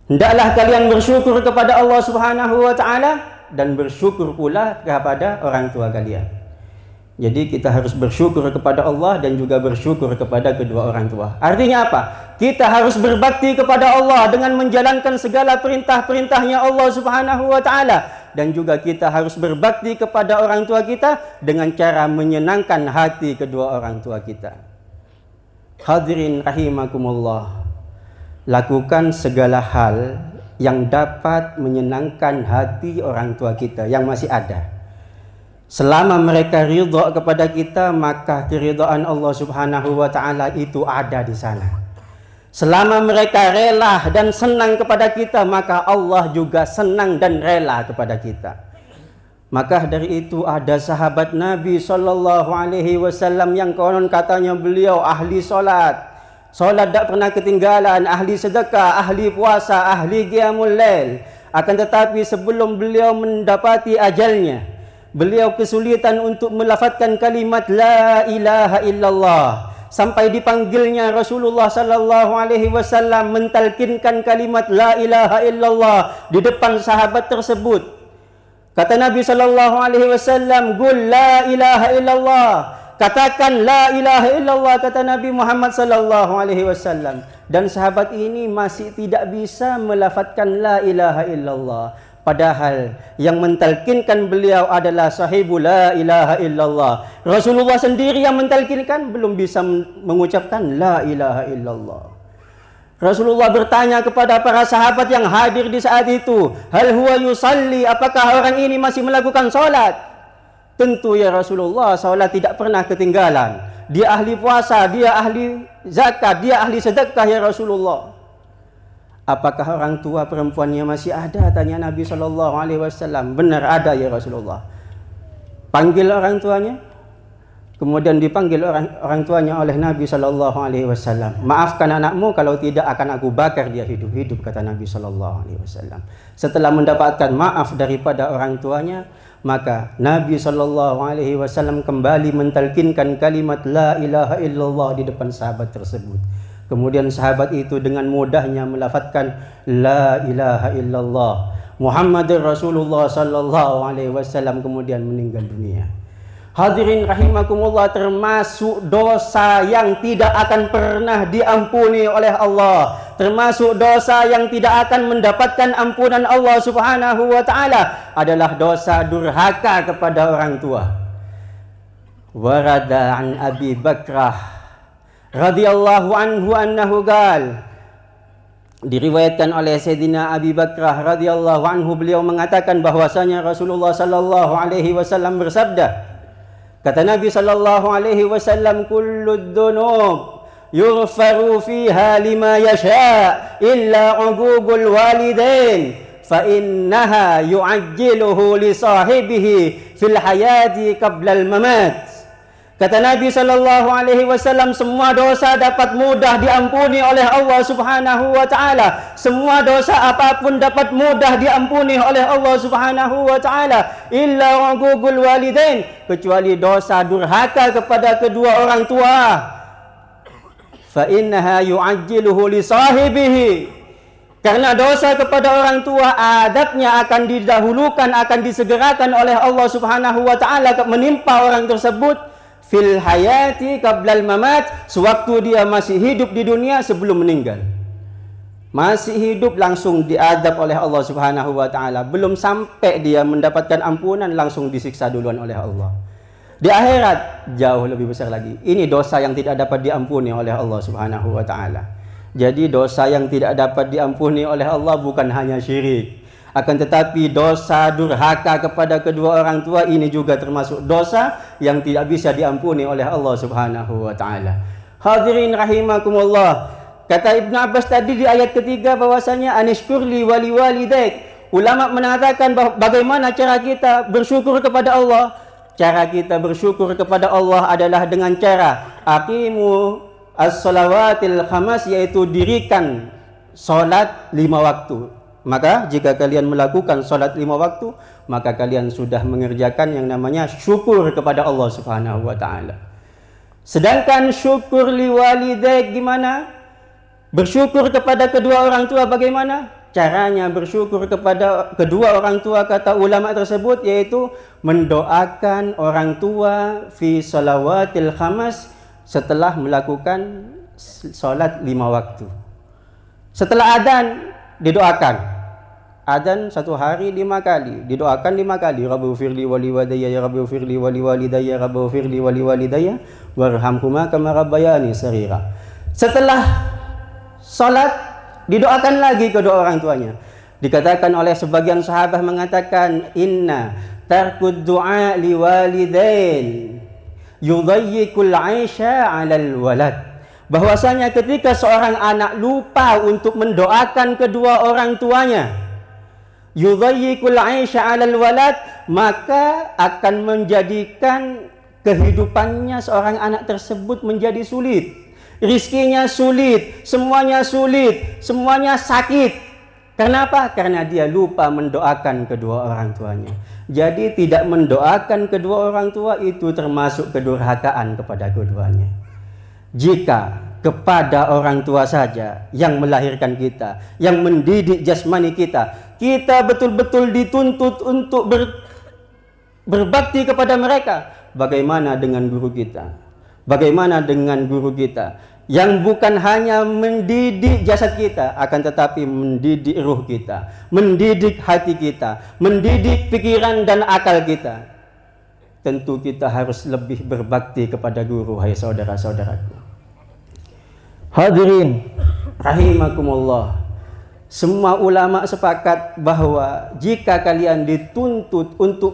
Hendaklah kalian bersyukur kepada Allah Subhanahu wa taala dan bersyukur pula kepada orang tua kalian. Jadi kita harus bersyukur kepada Allah dan juga bersyukur kepada kedua orang tua. Artinya apa? Kita harus berbakti kepada Allah dengan menjalankan segala perintah-perintahnya Allah Subhanahu wa taala, dan juga kita harus berbakti kepada orang tua kita dengan cara menyenangkan hati kedua orang tua kita. Hadirin rahimakumullah. Lakukan segala hal yang dapat menyenangkan hati orang tua kita yang masih ada. Selama mereka ridha kepada kita, maka keridhaan Allah Subhanahu wa taala itu ada di sana. Selama mereka rela dan senang kepada kita, maka Allah juga senang dan rela kepada kita. Maka dari itu ada sahabat Nabi sallallahu alaihi wasallam yang konon katanya beliau ahli salat. Salat tak pernah ketinggalan, ahli sedekah, ahli puasa, ahli qiyamul lail. Akan tetapi sebelum beliau mendapati ajalnya, beliau kesulitan untuk melafazkan kalimat la ilaha illallah. Sampai dipanggilnya Rasulullah sallallahu alaihi wasallam mentalkinkan kalimat la ilaha illallah di depan sahabat tersebut. Kata Nabi sallallahu alaihi wasallam, "Qul la ilaha illallah." Katakan la ilaha illallah, kata Nabi Muhammad sallallahu alaihi wasallam. Dan sahabat ini masih tidak bisa melafazkan la ilaha illallah. Padahal yang mentalkinkan beliau adalah sahibu la ilaha illallah. Rasulullah sendiri yang mentalkinkan belum bisa mengucapkan la ilaha illallah. Rasulullah bertanya kepada para sahabat yang hadir di saat itu, hal huwa yusalli, apakah orang ini masih melakukan salat? Tentu ya Rasulullah, salat tidak pernah ketinggalan. Dia ahli puasa, dia ahli zakat, dia ahli sedekah ya Rasulullah. Apakah orang tua perempuannya masih ada? Tanya Nabi SAW. Benar ada ya Rasulullah. Panggil orang tuanya. Kemudian dipanggil orang tuanya oleh Nabi SAW. Maafkan anakmu, kalau tidak akan aku bakar dia hidup-hidup, kata Nabi SAW. Setelah mendapatkan maaf daripada orang tuanya, maka Nabi SAW kembali mentalkinkan kalimat la ilaha illallah di depan sahabat tersebut. Kemudian sahabat itu dengan mudahnya melafazkan la ilaha illallah Muhammadur Rasulullah sallallahu alaihi wasallam, kemudian meninggal dunia. Hadirin rahimakumullah, termasuk dosa yang tidak akan pernah diampuni oleh Allah, termasuk dosa yang tidak akan mendapatkan ampunan Allah Subhanahu wa taala adalah dosa durhaka kepada orang tua. Warada an Abi Bakrah radhiyallahu anhu annahu qala, diriwayatkan oleh Sayyidina Abi Bakrah radhiyallahu anhu, beliau mengatakan bahwasanya Rasulullah sallallahu alaihi wasallam bersabda, kata Nabi sallallahu alaihi wasallam, kullu dzunub yughfaru fiha lima yasha illa uququl walidain fa innaha yu'ajjiluhu li sahibihi fil hayati qabla al mamat. Kata Nabi sallallahu alaihi wasallam, semua dosa dapat mudah diampuni oleh Allah Subhanahu wa taala. Semua dosa apapun dapat mudah diampuni oleh Allah Subhanahu wa taala illa uququl walidain, kecuali dosa durhaka kepada kedua orang tua. Fa innaha yu'ajjiluhu li sahibihi. Karena dosa kepada orang tua adabnya akan didahulukan, akan disegerakan oleh Allah Subhanahu wa taala menimpa orang tersebut fil hayati qablal mamat, sewaktu dia masih hidup di dunia sebelum meninggal. Masih hidup langsung diadab oleh Allah Subhanahu wa taala, belum sampai dia mendapatkan ampunan langsung disiksa duluan oleh Allah. Di akhirat jauh lebih besar lagi. Ini dosa yang tidak dapat diampuni oleh Allah Subhanahu wa taala. Jadi dosa yang tidak dapat diampuni oleh Allah bukan hanya syirik, akan tetapi dosa durhaka kepada kedua orang tua ini juga termasuk dosa yang tidak bisa diampuni oleh Allah Subhanahu wa taala. Hadirin rahimakumullah, kata Ibnu Abbas tadi di ayat ketiga bahwasanya anishkurli wali walidaik. Ulama mengatakan bagaimana cara kita bersyukur kepada Allah? Cara kita bersyukur kepada Allah adalah dengan cara aqimu as-salawatil khamas, yaitu dirikan salat 5 waktu. Maka jika kalian melakukan salat 5 waktu, maka kalian sudah mengerjakan yang namanya syukur kepada Allah Subhanahu wa taala. Sedangkan syukur liwalidaik gimana? Bersyukur kepada kedua orang tua bagaimana? caranya bersyukur kepada kedua orang tua, kata ulama tersebut, yaitu mendoakan orang tua fi shalawatil khamas, setelah melakukan sholat 5 waktu. Setelah adzan didoakan. Adzan 1 hari 5 kali, didoakan 5 kali. Rabbighfirli wa liwalidayya, ya Rabbighfirli wa liwalidayya, Rabbighfirli wa liwalidayya, warhamhuma kama rabbayani shaghira. Setelah salat didoakan lagi kedua orang tuanya. Dikatakan oleh sebagian sahabat mengatakan, inna tarkud du'a liwalidain yudhayyikul 'aisha 'alal walad. Bahwasanya ketika seorang anak lupa untuk mendoakan kedua orang tuanya, yudhayyikul 'aisha 'alal walad, maka akan menjadikan kehidupannya seorang anak tersebut menjadi sulit. Rizkinya sulit, semuanya sakit. Kenapa? Karena dia lupa mendoakan kedua orang tuanya. Jadi tidak mendoakan kedua orang tua itu termasuk kedurhakaan kepada keduanya. Jika kepada orang tua saja yang melahirkan kita, yang mendidik jasmani kita, kita betul-betul dituntut untuk berbakti kepada mereka. Bagaimana dengan guru kita? Bagaimana dengan guru kita yang bukan hanya mendidik jasad kita, akan tetapi mendidik ruh kita, mendidik hati kita, mendidik pikiran dan akal kita? Tentu kita harus lebih berbakti kepada guru, hai saudara-saudaraku. Hadirin rahimakumullah, semua ulama sepakat bahwa jika kalian dituntut untuk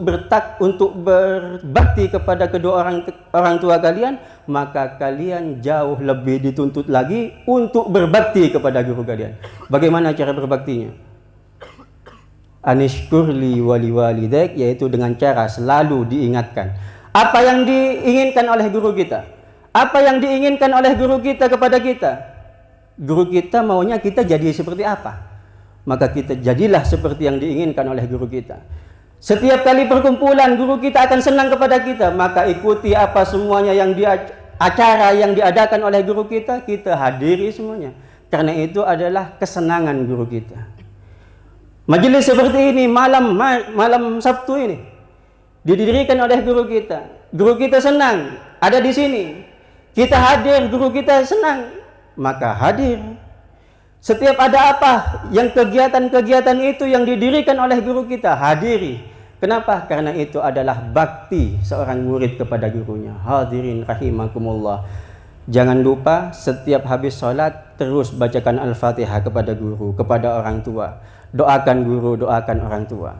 berbakti kepada kedua orang tua kalian, maka kalian jauh lebih dituntut lagi untuk berbakti kepada guru kalian. Bagaimana cara berbaktinya? Anishkurli wali walidaik, yaitu dengan cara selalu diingatkan apa yang diinginkan oleh guru kita. Apa yang diinginkan oleh guru kita kepada kita? Guru kita maunya kita jadi seperti apa? Maka kita jadilah seperti yang diinginkan oleh guru kita. Setiap kali perkumpulan guru kita akan senang kepada kita, maka ikuti apa semuanya yang acara yang diadakan oleh guru kita, kita hadiri semuanya. Karena itu adalah kesenangan guru kita. Majelis seperti ini, malam Sabtu ini didirikan oleh guru kita. Guru kita senang ada di sini. Kita hadir, guru kita senang, maka hadir. Setiap ada apa yang kegiatan-kegiatan itu yang didirikan oleh guru kita, hadiri. Kenapa? Karena itu adalah bakti seorang murid kepada gurunya. Hadirin rahimakumullah. Jangan lupa setiap habis sholat terus bacakan Al-Fatihah kepada guru, kepada orang tua. Doakan guru, doakan orang tua.